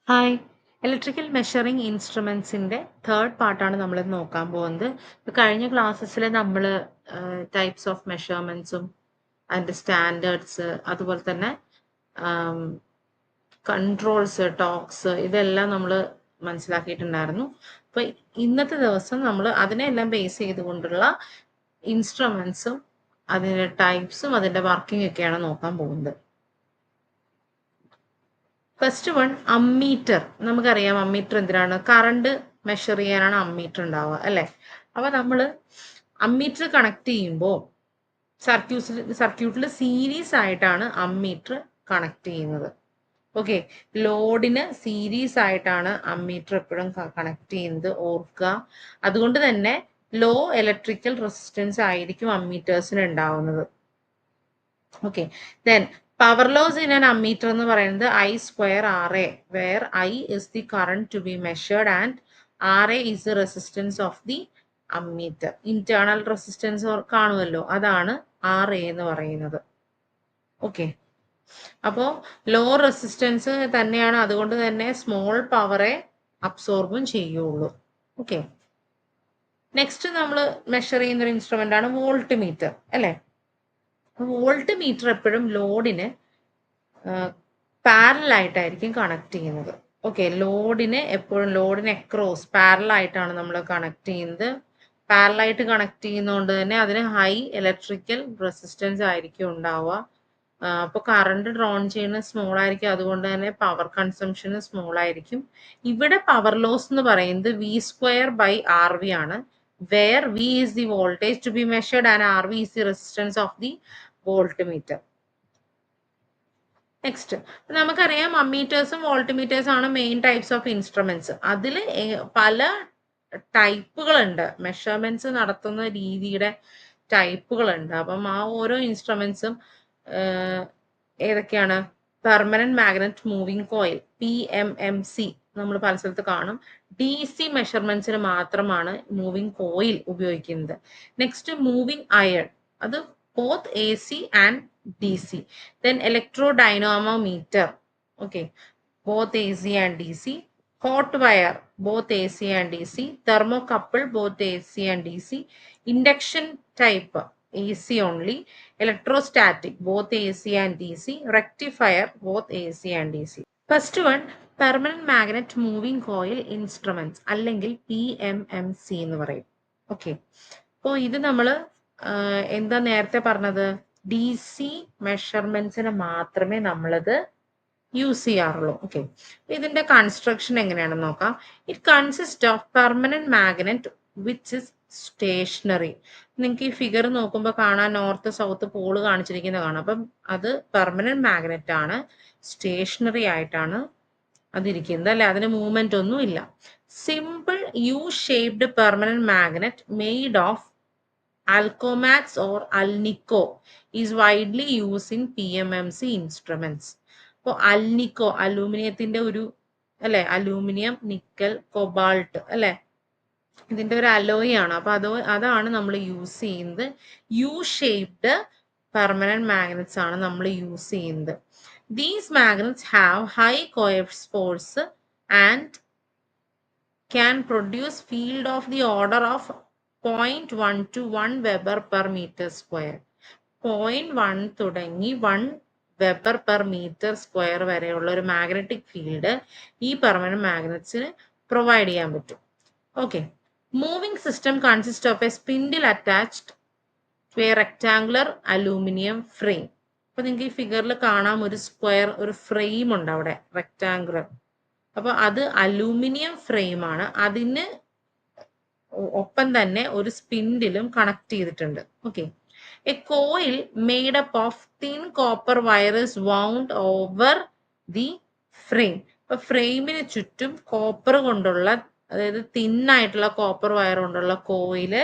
Hi. Electrical measuring ഇൻസ്ട്രുമെന്റ്സിന്റെ third പാർട്ടാണ് നമ്മൾ നോക്കാൻ പോകുന്നത്. കഴിഞ്ഞ ക്ലാസ്സസിൽ നമ്മൾ ടൈപ്സ് ഓഫ് മെഷർമെന്റ്സും അതിന്റെ സ്റ്റാൻഡേർഡ്സ് അതുപോലെ തന്നെ കൺട്രോൾസ് ടോക്സ് ഇതെല്ലാം നമ്മൾ മനസ്സിലാക്കിയിട്ടുണ്ടായിരുന്നു. അപ്പൊ ഇന്നത്തെ ദിവസം നമ്മൾ അതിനെല്ലാം ബേസ് ചെയ്തുകൊണ്ടുള്ള ഇൻസ്ട്രുമെന്റ്സും അതിന്റെ ടൈപ്സും അതിന്റെ വർക്കിംഗ് ഒക്കെയാണ് നോക്കാൻ പോകുന്നത്. First one ammeter. നമുക്കറിയാം അമ്മീറ്റർ എന്തിനാണ്? കറണ്ട് മെഷർ ചെയ്യാനാണ് അമ്മീറ്റർ ഉണ്ടാവുക അല്ലെ? അപ്പൊ നമ്മൾ അമ്മീറ്റർ കണക്ട് ചെയ്യുമ്പോൾ സർക്യൂട്ടിൽ സീരീസ് ആയിട്ടാണ് അമ്മീറ്റർ കണക്ട് ചെയ്യുന്നത്. ഓക്കെ, ലോഡിന് സീരീസ് ആയിട്ടാണ് അമ്മീറ്റർ എപ്പോഴും കണക്ട് ചെയ്യുന്നത്, ഓർക്കുക. അതുകൊണ്ട് തന്നെ ലോ ഇലക്ട്രിക്കൽ റെസിസ്റ്റൻസ് ആയിരിക്കും അമ്മീറ്റേഴ്സിന് ഉണ്ടാവുന്നത്. Okay, then power loss in an ammeter എന്ന് പറയുന്നത് I square R a, where I is the current to be measured and R a is the resistance of the ammeter. Internal resistance കാണുമല്ലോ, അതാണ് R A എന്ന് പറയുന്നത്. Okay, അപ്പോൾ law resistance തന്നെയാണ്, അതുകൊണ്ട് തന്നെ സ്മോൾ പവറെ അബ്സോർബും ചെയ്യുള്ളൂ. ഓക്കെ, നെക്സ്റ്റ് നമ്മൾ മെഷർ ചെയ്യുന്ന ഒരു ഇൻസ്ട്രുമെന്റ് ആണ് വോൾട്ട് മീറ്റർ അല്ലെ? വോൾട്ട് മീറ്റർ എപ്പോഴും ലോഡിന് പാരലൽ ആയിട്ടായിരിക്കും കണക്ട് ചെയ്യുന്നത്. ഓക്കെ, ലോഡിന് എപ്പോഴും ലോഡിന് അക്രോസ് പാരലൽ ആയിട്ടാണ് നമ്മൾ കണക്ട് ചെയ്യുന്നത്. പാരലൽ ആയിട്ട് കണക്ട് ചെയ്യുന്നതുകൊണ്ട് തന്നെ അതിന് ഹൈ ഇലക്ട്രിക്കൽ റെസിസ്റ്റൻസ് ആയിരിക്കും ഉണ്ടാവുക. അപ്പോൾ കറണ്ട് ഡ്രോൺ ചെയ്യുന്നത് സ്മോൾ ആയിരിക്കും, അതുകൊണ്ട് തന്നെ പവർ കൺസംഷന് സ്മോൾ ആയിരിക്കും. ഇവിടെ പവർ ലോസ് എന്ന് പറയുന്നത് V square by R V ആണ്, where V is the voltage to be measured and R V is the resistance of the voltmeter. Next, നമുക്കറിയാം അമ്മീറ്റേഴ്സും വോൾട്ട്മീറ്റേഴ്സും ആണ് മെയിൻ ടൈപ്സ് ഓഫ് ഇൻസ്ട്രുമെന്റ്സ്. അതിൽ പല ടൈപ്പുകളുണ്ട്, മെഷർമെന്റ്സ് നടത്തുന്ന രീതിയുടെ ടൈപ്പുകളുണ്ട്. അപ്പം ആ ഓരോ ഇൻസ്ട്രുമെന്റ്സും ഏതൊക്കെയാണ്? Permanent magnet moving coil, PMMC, നമ്മൾ പല സ്ഥലത്ത് കാണും. DC മെഷർമെന്റ്സിന് മാത്രമാണ് മൂവിംഗ് കോയിൽ ഉപയോഗിക്കുന്നത്. നെക്സ്റ്റ് മൂവിംഗ് അയൺ, അത് both AC and DC. Then electrodynamometer, okay, both AC and DC. Hot wire, both AC and DC. Thermocouple, both AC and DC. Induction type, AC only. Electrostatic, both AC and DC. Rectifier, both AC and DC. First one, permanent magnet moving coil instruments അല്ലെങ്കിൽ PMMC എന്ന് പറയും. Okay, അപ്പോൾ ഇത് നമ്മൾ എന്താ നേരത്തെ പറഞ്ഞത്? DC മെഷർമെന്റ്സിന് മാത്രമേ നമ്മളത് യൂസ് ചെയ്യാറുള്ളൂ. ഓക്കെ, ഇതിന്റെ കൺസ്ട്രക്ഷൻ എങ്ങനെയാണെന്ന് നോക്കാം. It consist of permanent magnet which is stationary. നിങ്ങൾക്ക് ഈ ഫിഗർ നോക്കുമ്പോൾ കാണാൻ നോർത്ത് സൗത്ത് പോള് കാണിച്ചിരിക്കുന്നത് കാണാം. അപ്പം അത് പെർമനന്റ് മാഗ്നറ്റ് ആണ്, സ്റ്റേഷനറി ആയിട്ടാണ് അതിരിക്കുന്നത് അല്ലെ, അതിന് മൂവ്മെന്റ് ഒന്നും ഇല്ല. Simple U shaped permanent magnet made of alcomax or alnico is widely use in PMMC instruments. അപ്പോൾ അൽനിക്കോ അലൂമിനിയത്തിന്റെ ഒരു അല്ലെ, അലൂമിനിയം, നിക്കൽ, കൊബാൾട്ട് അല്ലെ, ഇതിന്റെ ഒരു അലോയ് ആണ്. അപ്പൊ അതാണ് നമ്മൾ യൂസ് ചെയ്യുന്നത്. യു ഷേപ്ഡ് പെർമനന്റ് മാഗ്നറ്റ്സ് ആണ് നമ്മൾ യൂസ് ചെയ്യുന്നത്. These magnets have high Coeps force and can produce field of the order of 0.1 to 1 Weber per meter square. 0.1 തുടങ്ങി 1 വെബർ പെർ മീറ്റർ സ്ക്വയർ വരെയുള്ള ഒരു മാഗ്നറ്റിക് ഫീൽഡ് ഈ permanent മാഗ്നറ്റ്സിന് provide ചെയ്യാൻ പറ്റും. ഓക്കെ, moving system consist of a spindle attached to a rectangular aluminium frame. അപ്പൊ നിങ്ങൾക്ക് ഈ ഫിഗറിൽ കാണാം, ഒരു സ്ക്വയർ, ഒരു ഫ്രെയിം ഉണ്ട് അവിടെ, റെക്ടാങ്കുലർ. അപ്പൊ അത് അലൂമിനിയം ഫ്രെയിം ആണ്, അതിന് ഒപ്പം തന്നെ ഒരു സ്പിൻഡിലും കണക്ട് ചെയ്തിട്ടുണ്ട്. Okay, A coil made up of thin copper wire is wound over the frame. അപ്പൊ ഫ്രെയിമിന് ചുറ്റും കോപ്പർ കൊണ്ടുള്ള, അതായത് തിന്നായിട്ടുള്ള കോപ്പർ വയർ കൊണ്ടുള്ള കോയില്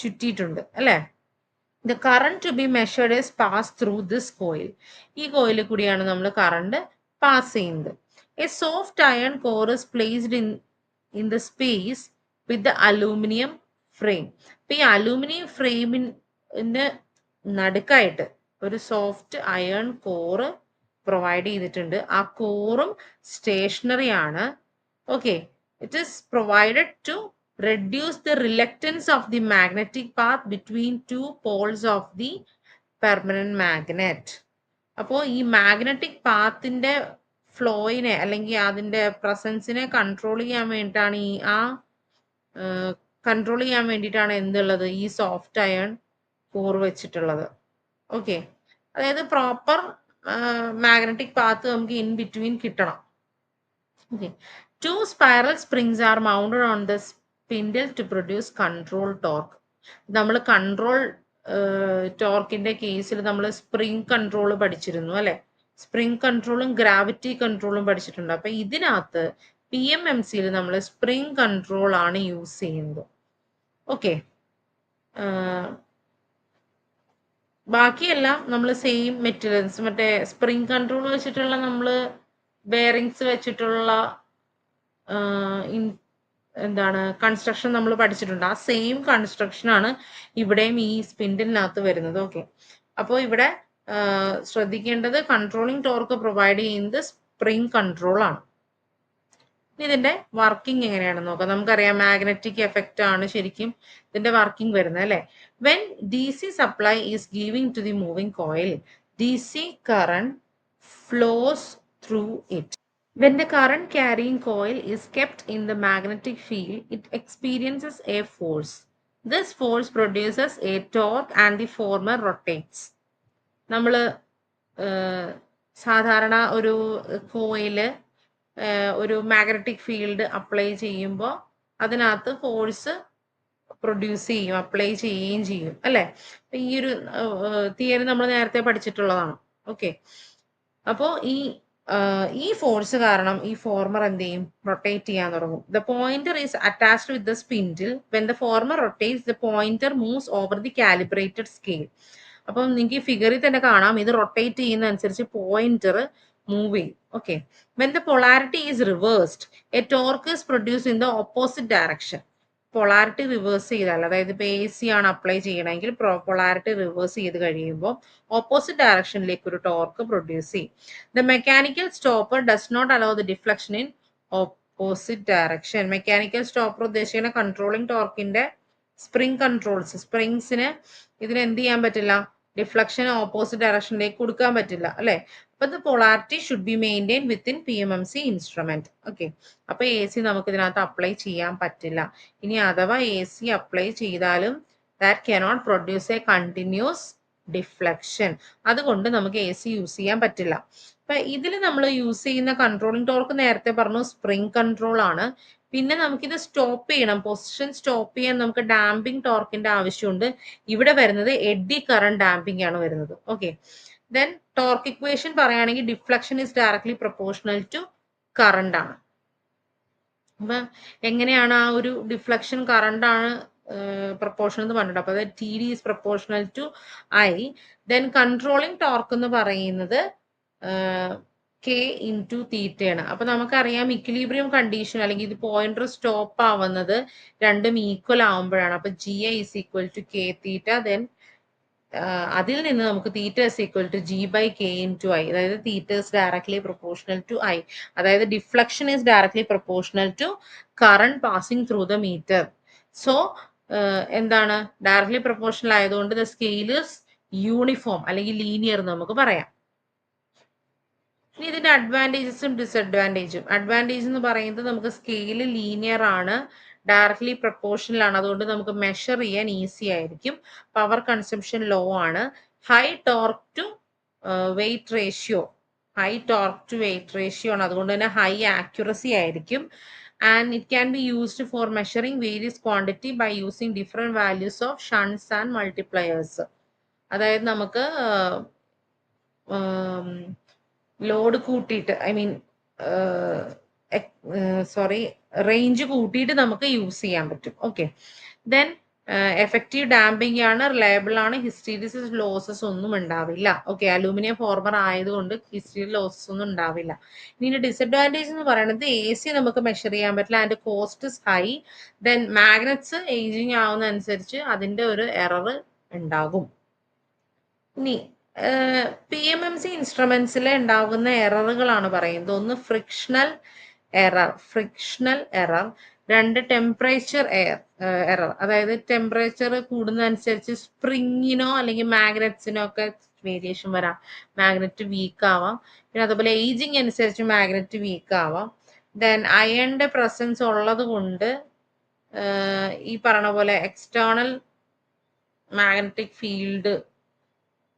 ചുറ്റിയിട്ടുണ്ട് അല്ലെ. The current to be measured is passed through this coil. ഈ കോയിലിൽ കൂടിയാണ് നമ്മൾ കറണ്ട് പാസ് ചെയ്യുന്നത്. A soft iron core is placed in the space with the aluminum frame. അപ്പൊ ഈ അലൂമിനിയം ഫ്രെയിമിന്റെ നടുക്കായിട്ട് ഒരു സോഫ്റ്റ് അയൺ കോറ് പ്രൊവൈഡ് ചെയ്തിട്ടുണ്ട്. ആ കോറും സ്റ്റേഷനറി ആണ്. Okay, it is provided to reduce the reluctance of the magnetic path between two poles of the permanent magnet. അപ്പോൾ ഈ മാഗ്നറ്റിക് പാത്തിന്റെ ഫ്ലോയിനെ അല്ലെങ്കിൽ അതിന്റെ പ്രസൻസിനെ കൺട്രോൾ ചെയ്യാൻ വേണ്ടിയിട്ടാണ് കൺട്രോൾ ചെയ്യാൻ വേണ്ടിയിട്ടാണ് എന്തുള്ളത്, ഈ സോഫ്റ്റ് അയൺ കോർ വെച്ചിട്ടുള്ളത്. ഓക്കെ, അതായത് പ്രോപ്പർ മാഗ്നറ്റിക് പാത്ത് നമുക്ക് ഇൻ ബിറ്റ്വീൻ കിട്ടണം. Okay, 2 spiral springs are mounted on the spindle to produce control torque. നമ്മൾ കൺട്രോൾ ടോർക്കിന്റെ കേസിൽ നമ്മൾ സ്പ്രിംഗ് കൺട്രോൾ പഠിച്ചിരുന്നു അല്ലെ. സ്പ്രിംഗ് കൺട്രോളും ഗ്രാവിറ്റി കൺട്രോളും പഠിച്ചിട്ടുണ്ട്. അപ്പൊ ഇതിനകത്ത് PMMCയിൽ നമ്മൾ സ്പ്രിംഗ് കൺട്രോൾ ആണ് യൂസ് ചെയ്യുന്നത്. ഓക്കെ, ബാക്കിയെല്ലാം നമ്മൾ സെയിം മെറ്റീരിയൽസ്, മറ്റേ സ്പ്രിംഗ് കൺട്രോൾ വെച്ചിട്ടുള്ള നമ്മൾ ബെയറിങ്സ് വെച്ചിട്ടുള്ള എന്താണ് കൺസ്ട്രക്ഷൻ നമ്മൾ പഠിച്ചിട്ടുണ്ട്. ആ സെയിം കൺസ്ട്രക്ഷൻ ആണ് ഇവിടെയും ഈ സ്പിൻഡിലിനകത്ത് വരുന്നത്. ഓക്കെ, അപ്പോൾ ഇവിടെ ശ്രദ്ധിക്കേണ്ടത് കൺട്രോളിങ് ടോർക്ക് പ്രൊവൈഡ് ചെയ്യുന്നത് സ്പ്രിംഗ് കൺട്രോൾ ആണ്. ഇതിന്റെ വർക്കിംഗ് എങ്ങനെയാണെന്ന് നോക്കാം. നമുക്കറിയാം മാഗ്നറ്റിക് എഫക്റ്റ് ആണ് ശരിക്കും ഇതിന്റെ വർക്കിംഗ് വരുന്നത് അല്ലെ. When DC supply is giving to the moving coil, DC current flows through it. When the current carrying coil is kept in the magnetic field, it experiences a force. This force produces a torque and the former rotates. നമ്മൾ സാധാരണ ഒരു കോയില് ഒരു magnetic field apply ചെയ്യുമ്പോൾ അതിനകത്ത് force produce ചെയ്യും, apply ചെയ്യുകയും ചെയ്യും അല്ലെ. ഈ ഒരു തിയറി നമ്മൾ നേരത്തെ പഠിച്ചിട്ടുള്ളതാണ്. ഓക്കെ, അപ്പോൾ ഈ ഫോഴ്സ് കാരണം ഈ ഫോർമർ എന്ത് ചെയ്യും, റൊട്ടേറ്റ് ചെയ്യാൻ തുടങ്ങും. The pointer is attached with the spindle. When the former rotates, the pointer moves over the calibrated scale. അപ്പം നിങ്ങൾക്ക് ഈ ഫിഗറിൽ തന്നെ കാണാം, ഇത് റൊട്ടേറ്റ് ചെയ്യുന്ന അനുസരിച്ച് പോയിന്റർ മൂവ് ചെയ്യും. Okay, when the polarity is reversed, A torque is produce in the opposite direction. Polarity reverse ചെയ്താൽ, അതായത് ഇപ്പോൾ AC ആണ് അപ്ലൈ ചെയ്യണമെങ്കിൽ പൊളാരിറ്റി റിവേഴ്സ് ചെയ്ത് കഴിയുമ്പോൾ ഓപ്പോസിറ്റ് ഡയറക്ഷനിലേക്ക് ഒരു ടോർക്ക് പ്രൊഡ്യൂസ് ചെയ്യും. The mechanical stopper does not allow the deflection in opposite direction. Mechanical stopper ഉദ്ദേശിക്കുന്ന കൺട്രോളിംഗ് ടോർക്കിന്റെ സ്പ്രിംഗ് കൺട്രോൾസ്, സ്പ്രിങ്സിന് ഇതിന് എന്ത് ചെയ്യാൻ പറ്റില്ല, ഡിഫ്ലക്ഷൻ ഓപ്പോസിറ്റ് ഡയറക്ഷനിലേക്ക് കൊടുക്കാൻ പറ്റില്ല അല്ലെ. അപ്പൊ the polarity should be maintain within PMMC instrument. Okay, അപ്പൊ AC നമുക്ക് ഇതിനകത്ത് അപ്ലൈ ചെയ്യാൻ പറ്റില്ല. ഇനി അഥവാ AC അപ്ലൈ ചെയ്താലും that cannot produce A continuous deflection. അതുകൊണ്ട് നമുക്ക് AC യൂസ് ചെയ്യാൻ പറ്റില്ല. അപ്പൊ ഇതിൽ നമ്മൾ യൂസ് ചെയ്യുന്ന കൺട്രോളിംഗ് ടോർക്ക് നേരത്തെ പറഞ്ഞു സ്പ്രിംഗ് കൺട്രോൾ ആണ്. പിന്നെ നമുക്കിത് സ്റ്റോപ്പ് ചെയ്യണം, പൊസിഷൻ സ്റ്റോപ്പ് ചെയ്യാൻ നമുക്ക് ഡാമ്പിംഗ് ടോർക്കിന്റെ ആവശ്യമുണ്ട്. ഇവിടെ വരുന്നത് എഡ്ഡി കറന്റ് ഡാമ്പിംഗ് ആണ് വരുന്നത്. ഓക്കെ, ദെൻ ടോർക്ക് ഇക്വേഷൻ പറയുകയാണെങ്കിൽ deflection is directly proportional to current ആണ്. അപ്പൊ എങ്ങനെയാണ് ആ ഒരു ഡിഫ്ലക്ഷൻ കറന്റ് ആണ് പ്രൊപ്പോർഷണൽ എന്ന് പറഞ്ഞിട്ട്, അപ്പൊ TD is proportional to I. Then controlling torque എന്ന് പറയുന്നത് K ഇൻറ്റു തീറ്റയാണ്. അപ്പൊ നമുക്കറിയാം ഇക്വിലിബ്രിയം കണ്ടീഷൻ അല്ലെങ്കിൽ ഇത് പോയിന്റർ സ്റ്റോപ്പ് ആവുന്നത് രണ്ടും ഈക്വൽ ആവുമ്പോഴാണ്. അപ്പൊ GI is equal to K theta. Then അതിൽ നിന്ന് നമുക്ക് theta is equal to G/K into I. അതായത് theta is directly proportional to I. അതായത് deflection is directly proportional to current passing through the meter. So എന്താണ്, directly proportional ആയതുകൊണ്ട് the scale is uniform അല്ലെങ്കിൽ linear എന്ന് നമുക്ക് പറയാം. ഇനി ഇതിന്റെ അഡ്വാൻറ്റേജസും ഡിസഡ്വാൻറ്റേജും. അഡ്വാൻറ്റേജ് എന്ന് പറയുന്നത് നമുക്ക് സ്കെയില് ലീനിയർ ആണ്, ഡയറക്ട്ലി പ്രൊപ്പോർഷണൽ ആണ്, അതുകൊണ്ട് നമുക്ക് മെഷർ ചെയ്യാൻ ഈസി ആയിരിക്കും. പവർ കൺസംഷൻ ലോ ആണ്. High torque to weight ratio, high torque to weight ratio ആണ്, അതുകൊണ്ട് തന്നെ ഹൈ ആക്യുറസി ആയിരിക്കും. And it can be used for measuring various quantity by using different values of shunts and multipliers. അതായത് നമുക്ക് load കൂട്ടിയിട്ട്, I mean range കൂട്ടിയിട്ട് നമുക്ക് use ചെയ്യാൻ പറ്റും. ഓക്കെ, ദെൻ എഫക്റ്റീവ് ഡാമ്പിംഗ് ആണ്, റിലയബിൾ ആണ്, ഹിസ്റ്റീരിസിസ് ലോസസ് ഒന്നും ഉണ്ടാവില്ല. ഓക്കെ, അലൂമിനിയം ഫോർമർ ആയതുകൊണ്ട് ഹിസ്റ്റീരി ലോസസ് ഒന്നും ഉണ്ടാവില്ല. ഇനി ഡിസഡ്വാൻറ്റേജ് എന്ന് പറയുന്നത് AC നമുക്ക് മെഷർ ചെയ്യാൻ പറ്റില്ല, അതിന്റെ cost is high. Then magnets ageing ആവുന്ന അനുസരിച്ച് അതിന്റെ ഒരു എറർ ഉണ്ടാകും. ഇനി PMMC ഇൻസ്ട്രുമെന്റ്സിൽ ഉണ്ടാകുന്ന എററുകളാണ് പറയുന്നത്. ഒന്ന് ഫ്രിക്ഷണൽ എറർ, രണ്ട് ടെമ്പറേച്ചർ എറർ, അതായത് ടെമ്പറേച്ചർ കൂടുന്നതനുസരിച്ച് സ്പ്രിങ്ങിനോ അല്ലെങ്കിൽ മാഗ്നറ്റ്സിനോ ഒക്കെ വേരിയേഷൻ വരാം, മാഗ്നറ്റ് വീക്ക് ആവാം. പിന്നെ അതുപോലെ ഏജിങ് അനുസരിച്ച് മാഗ്നറ്റ് വീക്ക് ആവാം. ദെൻ അയണിന്റെ പ്രസൻസ് ഉള്ളത് കൊണ്ട് ഈ പറഞ്ഞ പോലെ എക്സ്റ്റേണൽ മാഗ്നറ്റിക് ഫീൽഡ്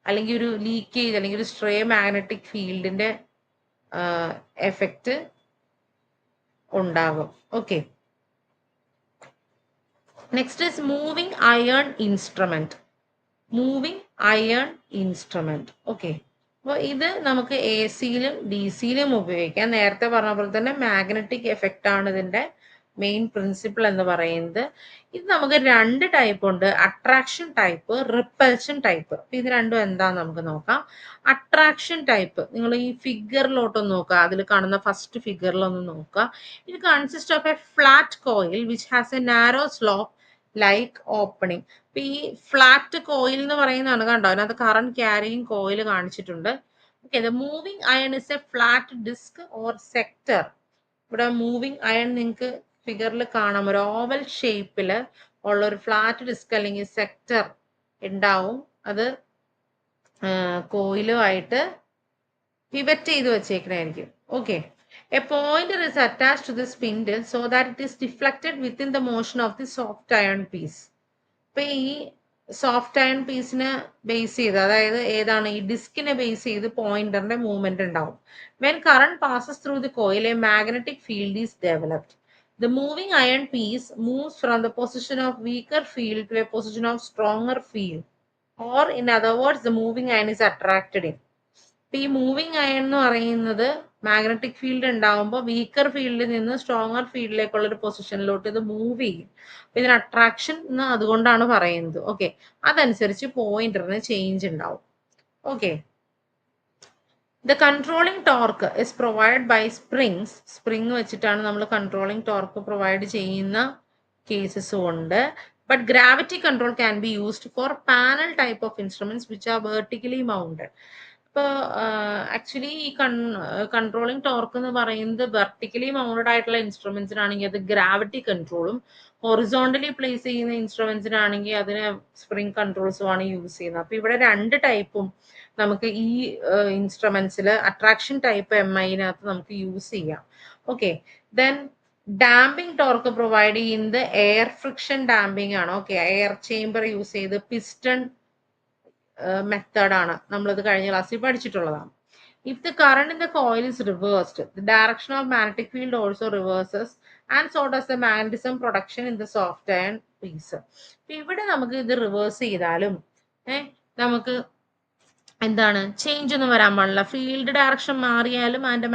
അല്ലെങ്കിൽ ഒരു ലീക്കേജ് അല്ലെങ്കിൽ ഒരു സ്ട്രേ മാഗ്നറ്റിക് ഫീൽഡിന്റെ എഫക്റ്റ് ഉണ്ടാകും. Okay, next is moving iron instrument. Okay, അപ്പോൾ ഇത് നമുക്ക് AC-യിലും DC-യിലും ഉപയോഗിക്കാം. നേരത്തെ പറഞ്ഞ പോലെ തന്നെ മാഗ്നറ്റിക് എഫക്റ്റ് ആണ് ഇതിന്റെ മെയിൻ പ്രിൻസിപ്പിൾ എന്ന് പറയുന്നത്. ഇത് നമുക്ക് രണ്ട് ടൈപ്പ് ഉണ്ട്, അട്രാക്ഷൻ ടൈപ്പ്, റിപ്പൽഷൻ ടൈപ്പ്. ഇത് രണ്ടും എന്താന്ന് നമുക്ക് നോക്കാം. അട്രാക്ഷൻ ടൈപ്പ് നിങ്ങൾ ഈ ഫിഗറിലോട്ടൊന്ന് നോക്കുക, അതിൽ കാണുന്ന ഫസ്റ്റ് ഫിഗറിലൊന്ന് നോക്കുക. ഇത് consist of a flat coil which has a narrow slope like opening. ഇപ്പൊ ഈ ഫ്ലാറ്റ് കോയിൽ എന്ന് പറയുന്നതാണ്, കണ്ടോ അതിനകത്ത് കറണ്ട് ക്യാരിയിങ് കോയിൽ കാണിച്ചിട്ടുണ്ട്. Okay, the moving iron is a flat disc or sector. ഇവിടെ മൂവിങ് അയൺ നിങ്ങൾക്ക് ഫിഗറിൽ കാണാം, ഒരു ഓവൽ ഷേപ്പില് ഉള്ള ഒരു ഫ്ലാറ്റ് ഡിസ്ക് അല്ലെങ്കിൽ സെക്ടർ ഉണ്ടാവും. അത് കോയിലുമായിട്ട് പിവറ്റ് ചെയ്ത് വെച്ചേക്കണായിരിക്കും. Okay, a pointer is attached to the spindle so that it is deflected within the motion of the soft iron piece. ഇപ്പൊ ഈ സോഫ്റ്റ് അയൺ പീസിനെ ബേസ് ചെയ്ത്, അതായത് ഏതാണ് ഈ ഡിസ്കിനെ ബേസ് ചെയ്ത് പോയിന്ററിന്റെ മൂവ്മെന്റ് ഉണ്ടാവും. When current passes through the coil A magnetic field is developed. The moving iron piece moves from the position of weaker field to a position of stronger field, or in other words the moving iron is attracted in. ഇപ്പൊ ഈ moving iron എന്ന് പറയുന്നത് magnetic field ഉണ്ടാവുമ്പോൾ weaker ഫീൽഡിൽ നിന്ന് stronger ഫീൽഡിലേക്കുള്ള ഒരു പൊസിഷനിലോട്ട് ഇത് move ചെയ്യും. അപ്പൊ ഇതിന് അട്രാക്ഷൻ എന്ന് അതുകൊണ്ടാണ് പറയുന്നത്. ഓക്കെ, അതനുസരിച്ച് പോയിന്ററിന് ചേഞ്ച് ഉണ്ടാവും. Okay, the controlling torque is provide by springs. Spring വെച്ചിട്ടാണ് നമ്മൾ കൺട്രോളിംഗ് ടോർക്ക് പ്രൊവൈഡ് ചെയ്യുന്ന കേസസും ഉണ്ട്. But gravity control can be used for panel type of instruments which are vertically mounted. ഇപ്പോൾ ആക്ച്വലി ഈ കൺട്രോളിംഗ് ടോർക്ക് എന്ന് പറയുന്നത് വെർട്ടിക്കലി മൗണ്ടഡ് ആയിട്ടുള്ള ഇൻസ്ട്രുമെന്റ്സിനാണെങ്കിൽ അത് ഗ്രാവിറ്റി കൺട്രോളും, ഹൊറിസോണ്ടലി പ്ലേസ് ചെയ്യുന്ന ഇൻസ്ട്രുമെന്റ്സിനാണെങ്കിൽ അതിന് സ്പ്രിംഗ് കൺട്രോൾസും ആണ് യൂസ് ചെയ്യുന്നത്. അപ്പൊ ഇവിടെ രണ്ട് ടൈപ്പും നമുക്ക് ഈ ഇൻസ്ട്രുമെന്റ്സിൽ അട്രാക്ഷൻ ടൈപ്പ് MIനകത്ത് നമുക്ക് യൂസ് ചെയ്യാം. Okay, then damping torque provide ചെയ്യുന്നത് എയർ ഫ്രിക്ഷൻ ഡാമ്പിംഗ് ആണ്. ഓക്കെ, എയർ ചേംബർ യൂസ് ചെയ്ത് പിസ്റ്റൺ മെത്തേഡാണ്, നമ്മളിത് കഴിഞ്ഞ ക്ലാസ്സിൽ പഠിച്ചിട്ടുള്ളതാണ്. If the current in the coil is reversed, the direction of magnetic field also reverses and so does the magnetism production in the soft iron piece. ഇവിടെ നമുക്ക് ഇത് reverse ചെയ്താലും നമുക്ക് എന്താണ് ചേഞ്ച് ഒന്നും വരാൻ പാടില്ല. ഫീൽഡ് ഡയറക്ഷൻ മാറിയാലും അതിന്റെ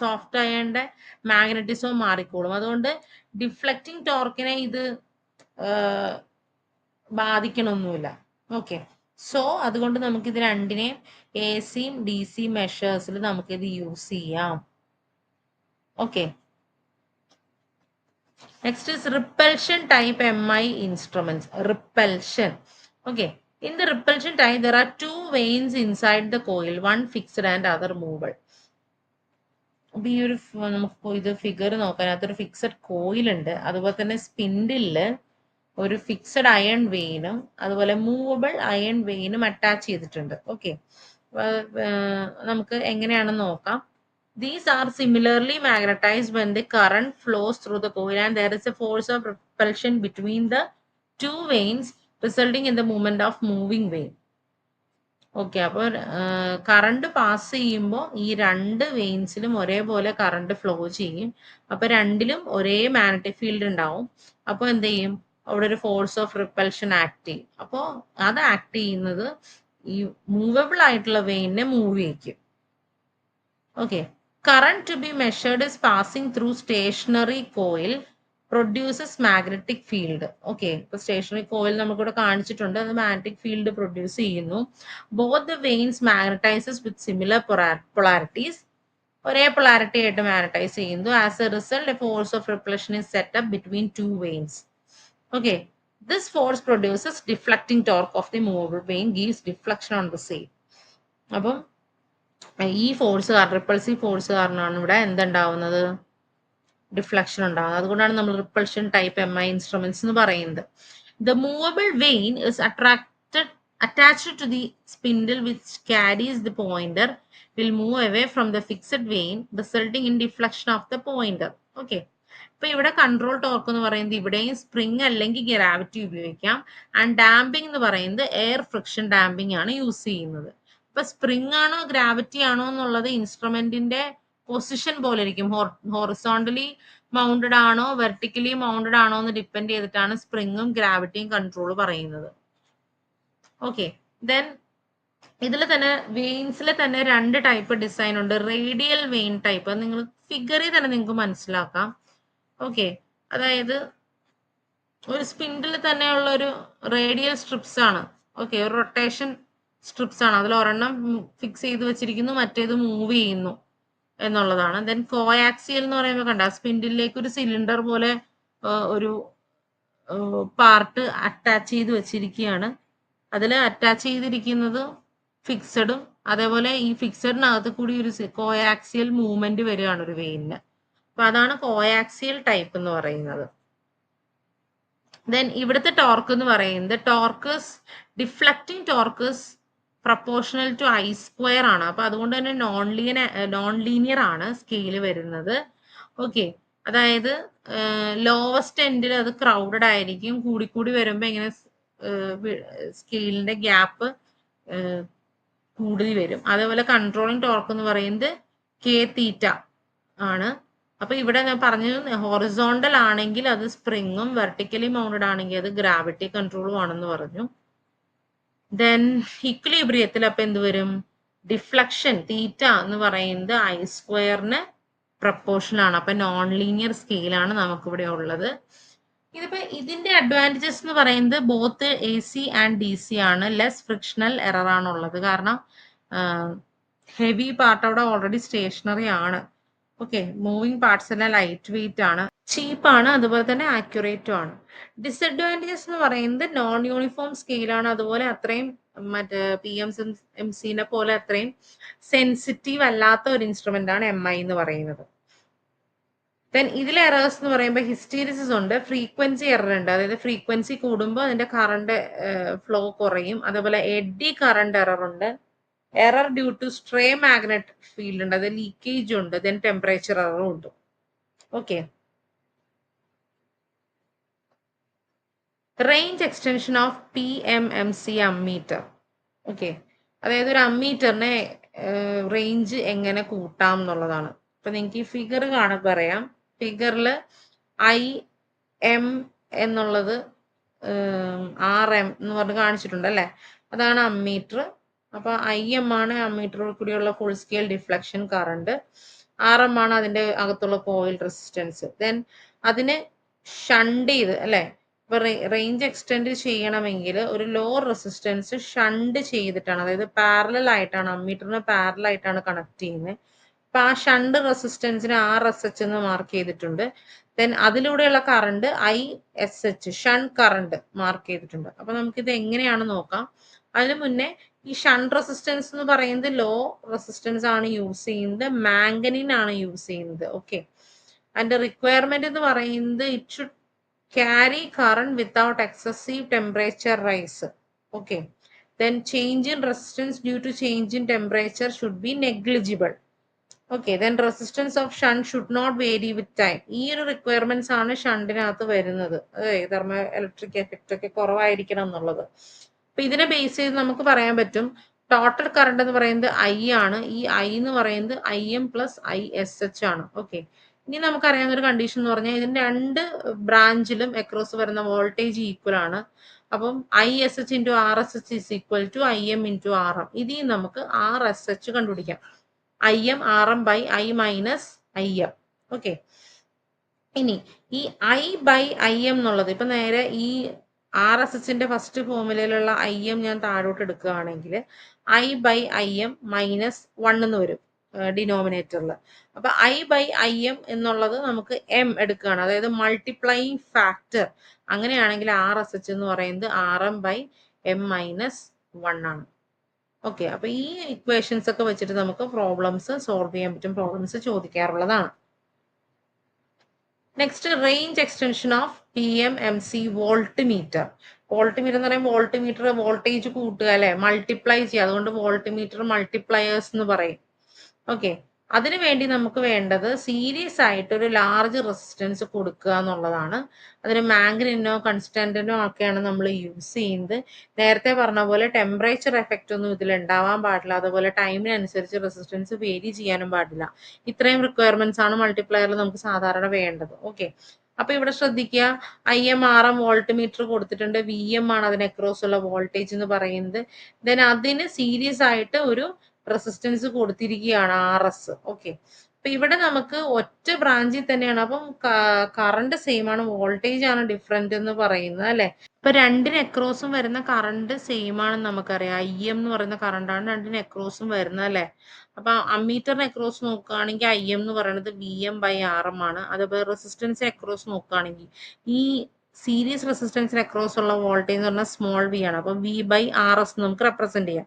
സോഫ്റ്റ് അയണിന്റെ മാഗ്നറ്റിസവും മാറിക്കോളും. അതുകൊണ്ട് ഡിഫ്ലക്റ്റിംഗ് ടോർക്കിനെ ഇത് ബാധിക്കണമൊന്നുമില്ല. ഓക്കെ, സോ അതുകൊണ്ട് നമുക്ക് ഇത് രണ്ടിനെയും AC-യും DC മെഷേഴ്സിൽ നമുക്കിത് യൂസ് ചെയ്യാം. Okay, next is repulsion type MI instruments. Repulsion. Okay, in the repulsion type there are two vanes inside the coil, one fixed and other movable. അപ്പൊ ഈ ഒരു നമുക്ക് ഇത് ഫിഗർ നോക്കാൻ, അതിനകത്തൊരു ഫിക്സഡ് കോയിൽ ഉണ്ട്, അതുപോലെ തന്നെ സ്പിൻഡില് ഒരു ഫിക്സഡ് അയൺ വെയിനും അതുപോലെ മൂവബിൾ അയൺ വെയിനും അറ്റാച്ച് ചെയ്തിട്ടുണ്ട്. ഓക്കെ, നമുക്ക് എങ്ങനെയാണെന്ന് നോക്കാം. These are similarly magnetized when the current flows through the coil and there is a force of repulsion between the two vanes resulting in the movement of moving vane. Okay, അപ്പോൾ current pass ചെയ്യുമ്പോൾ ഈ രണ്ട് വെയിൻസിലും ഒരേപോലെ current flow ചെയ്യും. അപ്പൊ രണ്ടിലും ഒരേ magnetic field ഉണ്ടാവും. അപ്പോൾ എന്ത് ചെയ്യും, അവിടെ ഒരു ഫോഴ്സ് ഓഫ് റിപ്പൽഷൻ ആക്ട് ചെയ്യും. അപ്പോൾ അത് ആക്ട് ചെയ്യുന്നത് ഈ മൂവബിൾ ആയിട്ടുള്ള വെയിനെ മൂവ് ചെയ്യിക്കും. Okay, current to be measured is passing through stationary coil produces magnetic field. Okay, ഇപ്പൊ സ്റ്റേഷനറി കോയിൽ നമുക്കിവിടെ കാണിച്ചിട്ടുണ്ട്, അത് മാഗ്നറ്റിക് ഫീൽഡ് പ്രൊഡ്യൂസ് ചെയ്യുന്നു. Both the veins magnetizes with similar polarities. ഒരേ പൊളാരിറ്റി ആയിട്ട് മാഗ്നറ്റൈസ് ചെയ്യുന്നു. As a result, a force of repulsion is set up between two veins. Okay, this force produces deflecting torque of the movable vane, gives deflection on the same. അപ്പം ഈ force കാരണം, repulsive force കാരണമാണ് ഇവിടെ എന്തുണ്ടാവുന്നത്, deflection ഉണ്ടാവുന്നത്. അതുകൊണ്ടാണ് നമ്മൾ repulsion type MI instruments എന്ന് പറയുന്നത്. The movable vane is attached to the spindle which carries the pointer will move away from the fixed vein resulting in deflection of the pointer. Okay. ഇപ്പൊ ഇവിടെ control torque എന്ന് പറയുന്നത് ഇവിടെയും spring അല്ലെങ്കിൽ gravity ഉപയോഗിക്കാം. And damping എന്ന് പറയുന്നത് air friction damping ആണ് യൂസ് ചെയ്യുന്നത്. ഇപ്പൊ സ്പ്രിങ് ആണോ ഗ്രാവിറ്റി ആണോ എന്നുള്ളത് ഇൻസ്ട്രുമെന്റിന്റെ പൊസിഷൻ പോലെ ഇരിക്കും. ഹോറിസോണ്ടലി മൗണ്ടഡ് ആണോ വെർട്ടിക്കലി മൗണ്ടഡ് ആണോ എന്ന് ഡിപ്പെൻഡ് ചെയ്തിട്ടാണ് സ്പ്രിങ്ങും ഗ്രാവിറ്റിയും കൺട്രോൾ പറയുന്നത്. ഓക്കെ. ദെൻ ഇതിൽ തന്നെ വെയിൻസിൽ തന്നെ 2 ടൈപ്പ് ഡിസൈൻ ഉണ്ട്. റേഡിയൽ വെയിൻ ടൈപ്പ്, നിങ്ങൾ ഫിഗറിൽ തന്നെ നിങ്ങൾക്ക് മനസ്സിലാക്കാം. ഓക്കെ. അതായത് ഒരു സ്പിൻഡിൽ തന്നെയുള്ള ഒരു റേഡിയൽ സ്ട്രിപ്സ് ആണ്. ഓക്കെ. ഒരു റൊട്ടേഷൻ സ്ട്രിപ്സ് ആണ്. അതിൽ ഒരെണ്ണം ഫിക്സ് ചെയ്ത് വെച്ചിരിക്കുന്നു, മറ്റേത് മൂവ് ചെയ്യുന്നു എന്നുള്ളതാണ്. ദെൻ കോയാക്സിയൽ എന്ന് പറയുമ്പോൾ കണ്ട സ്പിൻഡിലേക്ക് ഒരു സിലിണ്ടർ പോലെ ഒരു പാർട്ട് അറ്റാച്ച് ചെയ്ത് വെച്ചിരിക്കുകയാണ്. അതിൽ അറ്റാച്ച് ചെയ്തിരിക്കുന്നത് ഫിക്സഡും, അതേപോലെ ഈ ഫിക്സഡിനകത്ത് കൂടി ഒരു കോയാക്സിയൽ മൂവ്മെന്റ് വരികയാണ് ഒരു വെയിനിന്. അപ്പൊ അതാണ് കോയാക്സിയൽ ടൈപ്പ് എന്ന് പറയുന്നത്. ദെൻ ഇവിടുത്തെ ടോർക്ക് എന്ന് പറയുന്നത് torque is deflecting torque is proportional to I square ആണ്. അപ്പൊ അതുകൊണ്ട് തന്നെ നോൺ ലീനിയർ ആണ് സ്കെയില് വരുന്നത്. ഓക്കെ. അതായത് ലോവസ്റ്റ് എൻഡിൽ അത് ക്രൗഡഡ് ആയിരിക്കും. കൂടിക്കൂടി വരുമ്പോ ഇങ്ങനെ സ്കെയിലിന്റെ ഗ്യാപ്പ് കൂടുതൽ വരും. അതേപോലെ കൺട്രോളിങ് ടോർക്ക് എന്ന് പറയുന്നത് K θ ആണ്. അപ്പൊ ഇവിടെ ഞാൻ പറഞ്ഞു ഹോറിസോണ്ടൽ ആണെങ്കിൽ അത് സ്പ്രിങ്ങും വെർട്ടിക്കലി മൗണ്ടഡ് ആണെങ്കിൽ അത് ഗ്രാവിറ്റി കൺട്രോളും ആണെന്ന് പറഞ്ഞു. ദെൻ ഇക്വിലിബ്രിയത്തിൽ അപ്പൊ എന്ത് വരും, ഡിഫ്ലക്ഷൻ തീറ്റ എന്ന് പറയുന്നത് I സ്ക്വയറിന് പ്രപ്പോർഷൻ ആണ്. അപ്പൊ നോൺ ലീനിയർ സ്കെയിലാണ് നമുക്കിവിടെ ഉള്ളത്. ഇതിപ്പോ ഇതിന്റെ അഡ്വാൻറ്റേജസ് എന്ന് പറയുന്നത് ബോത്ത് AC ആൻഡ് DC ആണ്. ലെസ് ഫ്രിക്ഷണൽ എറർ ആണുള്ളത്. കാരണം ഹെവി പാർട്ട് അവിടെ ഓൾറെഡി സ്റ്റേഷനറി ആണ്. ഓക്കെ. മൂവിങ് പാർട്സ് എല്ലാം ലൈറ്റ് വെയിറ്റ് ആണ്, ചീപ്പാണ്, അതുപോലെ തന്നെ ആക്യുറേറ്റും ആണ്. ഡിസഡ്വാൻറ്റേജസ് എന്ന് പറയുന്നത് നോൺ യൂണിഫോം സ്കെയിലാണ്. അതുപോലെ അത്രയും മറ്റേ PMMC പോലെ അത്രയും സെൻസിറ്റീവ് അല്ലാത്ത ഒരു ഇൻസ്ട്രുമെന്റ് ആണ് MI എന്ന് പറയുന്നത്. ദെൻ ഇതിലെ എറേഴ്സ് എന്ന് പറയുമ്പോൾ ഹിസ്റ്റീരിസിസ് ഉണ്ട്, ഫ്രീക്വൻസി എറർ ഉണ്ട്. അതായത് ഫ്രീക്വൻസി കൂടുമ്പോൾ അതിന്റെ കറണ്ട് ഫ്ലോ കുറയും. അതേപോലെ എഡി കറണ്ട് എറർ ഉണ്ട്. Error due to stray magnetic field ഉണ്ട്, അത് ലീക്കേജ് ഉണ്ട്. ദെൻ ടെമ്പറേച്ചർ എററും ഉണ്ട്. Okay. Range extension of PMMC ammeter. Okay. അതായത് ഒരു അമ്മീറ്ററിനെ റേഞ്ച് എങ്ങനെ കൂട്ടാം എന്നുള്ളതാണ്. അപ്പൊ നിങ്ങൾക്ക് ഈ ഫിഗർ കാണാൻ പറയാം. ഫിഗറിൽ IM എന്നുള്ളത് RM എന്ന് പറഞ്ഞ് കാണിച്ചിട്ടുണ്ട് അല്ലെ. അതാണ് അമ്മീറ്റർ. അപ്പൊ IM ആണ് അമ്മീറ്ററിൽ കൂടിയുള്ള full scale deflection current. RM ആണ് അതിന്റെ അകത്തുള്ള കോയിൽ റെസിസ്റ്റൻസ്. ദെൻ അതിന് ഷണ്ട് ചെയ്ത് അല്ലെ, ഇപ്പൊ റേഞ്ച് എക്സ്റ്റെൻഡ് ചെയ്യണമെങ്കിൽ ഒരു ലോ റെസിസ്റ്റൻസ് ഷണ്ട് ചെയ്തിട്ടാണ്, അതായത് പാരലൽ ആയിട്ടാണ്, അമ്മീറ്ററിന് പാരലൽ ആയിട്ടാണ് കണക്ട് ചെയ്യുന്നത്. അപ്പൊ ആ ഷണ്ട് റെസിസ്റ്റൻസിന് RSH എന്ന് മാർക്ക് ചെയ്തിട്ടുണ്ട്. ദെൻ അതിലൂടെയുള്ള current ISH shunt current mark ചെയ്തിട്ടുണ്ട്. അപ്പൊ നമുക്കിത് എങ്ങനെയാണ് നോക്കാം. അതിനു മുന്നേ ഈ ഷണ്ട് റെസിസ്റ്റൻസ് എന്ന് പറയുന്നത് ലോ റെസിസ്റ്റൻസ് ആണ് യൂസ് ചെയ്യുന്നത്, മാംഗനീൻ ആണ് യൂസ് ചെയ്യുന്നത്. ഓക്കെ. അതിന്റെ റിക്വയർമെന്റ് എന്ന് പറയുന്നത് it should carry current without excessive temperature rise. Okay. Then change in resistance due to change in temperature should be negligible. Okay. Then resistance of shunt should not vary with time. ഈ ഒരു requirements ആണ് ഷണ്ടിനകത്ത് വരുന്നത്. Thermo electric effect ഒക്കെ കുറവായിരിക്കണം എന്നുള്ളത്. അപ്പൊ ഇതിനെ base ചെയ്ത് നമുക്ക് പറയാൻ പറ്റും ടോട്ടൽ കറണ്ട് എന്ന് പറയുന്നത് I ആണ്. ഈ I എന്ന് പറയുന്നത് IM പ്ലസ് ISH ആണ്. ഓക്കെ. ഇനി നമുക്കറിയാവുന്ന ഒരു കണ്ടീഷൻ എന്ന് പറഞ്ഞാൽ ഇതിന്റെ 2 ബ്രാഞ്ചിലും അക്രോസ് വരുന്ന വോൾട്ടേജ് ഈക്വൽ ആണ്. അപ്പം ISH into RSH is equal to IM into RM. ഇതിൽ നമുക്ക് RSH കണ്ടുപിടിക്കാം. IM RM by I minus IM. Okay. ഇനി ഈ I ബൈ IM എന്നുള്ളത് ഇപ്പൊ നേരെ ഈ RSHന്റെ ഫസ്റ്റ് ഫോർമുലയിലുള്ള IM ഞാൻ താഴോട്ട് എടുക്കുകയാണെങ്കിൽ I ബൈ IM മൈനസ് 1 എന്ന് വരും ഡിനോമിനേറ്ററിൽ. അപ്പൊ I ബൈ IM എന്നുള്ളത് നമുക്ക് M എടുക്കുകയാണ്, അതായത് മൾട്ടിപ്ലൈയിങ് ഫാക്ടർ. അങ്ങനെയാണെങ്കിൽ RSH എന്ന് പറയുന്നത് RM ബൈ M മൈനസ് 1 ആണ്. ഓക്കെ. അപ്പൊ ഈ ഇക്വേഷൻസ് ഒക്കെ വെച്ചിട്ട് നമുക്ക് പ്രോബ്ലംസ് സോൾവ് ചെയ്യാൻ പറ്റും. പ്രോബ്ലംസ് ചോദിക്കാറുള്ളതാണ്. Next range extension of PMMC volt meter. Volt meter എന്ന് പറയുമ്പോൾ വോൾട്ട് മീറ്റർ വോൾട്ടേജ് കൂട്ടുക അല്ലെ, മൾട്ടിപ്ലൈ ചെയ്യുക. അതുകൊണ്ട് വോൾട്ട് മീറ്റർ മൾട്ടിപ്ലയേഴ്സ് എന്ന് പറയും. ഓക്കെ. അതിനു വേണ്ടി നമുക്ക് വേണ്ടത് സീരീസ് ആയിട്ട് ഒരു ലാർജ് റെസിസ്റ്റൻസ് കൊടുക്കുക എന്നുള്ളതാണ്. അതിന് മാഗ്നറ്റിനോ കൺസ്റ്റന്റിനോ ഒക്കെയാണ് നമ്മൾ യൂസ് ചെയ്യുന്നത്. നേരത്തെ പറഞ്ഞ പോലെ ടെമ്പറേച്ചർ എഫക്റ്റ് ഒന്നും ഇതിൽ ഉണ്ടാവാൻ പാടില്ല. അതുപോലെ ടൈമിനനുസരിച്ച് റെസിസ്റ്റൻസ് വേരി ചെയ്യാനും പാടില്ല. ഇത്രയും റിക്വയർമെന്റ്സ് ആണ് മൾട്ടിപ്ലയറിൽ നമുക്ക് സാധാരണ വേണ്ടത്. ഓക്കെ. അപ്പൊ ഇവിടെ ശ്രദ്ധിക്കുക, IMRM വോൾട്ട് മീറ്റർ കൊടുത്തിട്ടുണ്ട്. VM ആണ് അതിന് അക്രോസ് ഉള്ള വോൾട്ടേജ് എന്ന് പറയുന്നത്. ദെൻ അതിന് സീരീസ് ആയിട്ട് ഒരു റെസിസ്റ്റൻസ് കൊടുത്തിരിക്കുകയാണ് RS. ഓക്കെ. അപ്പൊ ഇവിടെ നമുക്ക് ഒറ്റ ബ്രാഞ്ചിൽ തന്നെയാണ്. അപ്പം കറണ്ട് സെയിം ആണ്, വോൾട്ടേജ് ആണ് ഡിഫറെന്റ് എന്ന് പറയുന്നത് അല്ലെ. ഇപ്പൊ രണ്ടിന് അക്രോസും വരുന്ന കറണ്ട് സെയിം ആണെന്ന് നമുക്കറിയാം. IM എന്ന് പറയുന്ന കറണ്ട് ആണ് രണ്ടിന് അക്രോസും വരുന്നത് അല്ലെ. അപ്പൊ അമ്മീറ്ററിന് അക്രോസ് നോക്കുകയാണെങ്കിൽ IM എന്ന് പറയുന്നത് VM/RM ആണ്. അതുപോലെ റെസിസ്റ്റൻസ് അക്രോസ് നോക്കുകയാണെങ്കിൽ ഈ സീരീസ് റെസിസ്റ്റൻസിന് അക്രോസ് ഉള്ള വോൾട്ടേജ് എന്ന് പറഞ്ഞാൽ സ്മോൾ v ആണ്. അപ്പൊ V/RS നമുക്ക് റെപ്രസെന്റ് ചെയ്യാം.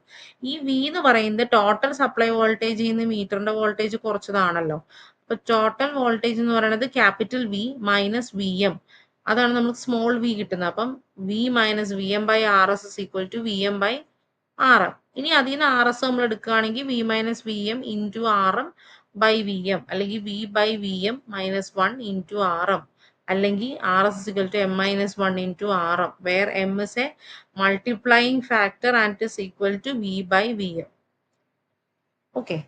ഈ V എന്ന് പറയുന്നത് ടോട്ടൽ സപ്ലൈ വോൾട്ടേജ് നിന്ന് മീറ്ററിന്റെ വോൾട്ടേജ് കുറച്ചതാണല്ലോ. അപ്പൊ ടോട്ടൽ വോൾട്ടേജ് എന്ന് പറയുന്നത് ക്യാപിറ്റൽ V മൈനസ് VM. അതാണ് നമുക്ക് സ്മോൾ v കിട്ടുന്നത്. അപ്പം V minus VM/RS is equal to VM/RM. ഇനി അതിൽ നിന്ന് RS നമ്മൾ എടുക്കുകയാണെങ്കിൽ V minus VM into RM/VM, അല്ലെങ്കിൽ V/VM മൈനസ് 1 ഇൻറ്റു RM, അല്ലെങ്കിൽ RS is equal to M minus 1 into RM, where M is a multiplying factor and is equal to V/VM. Okay.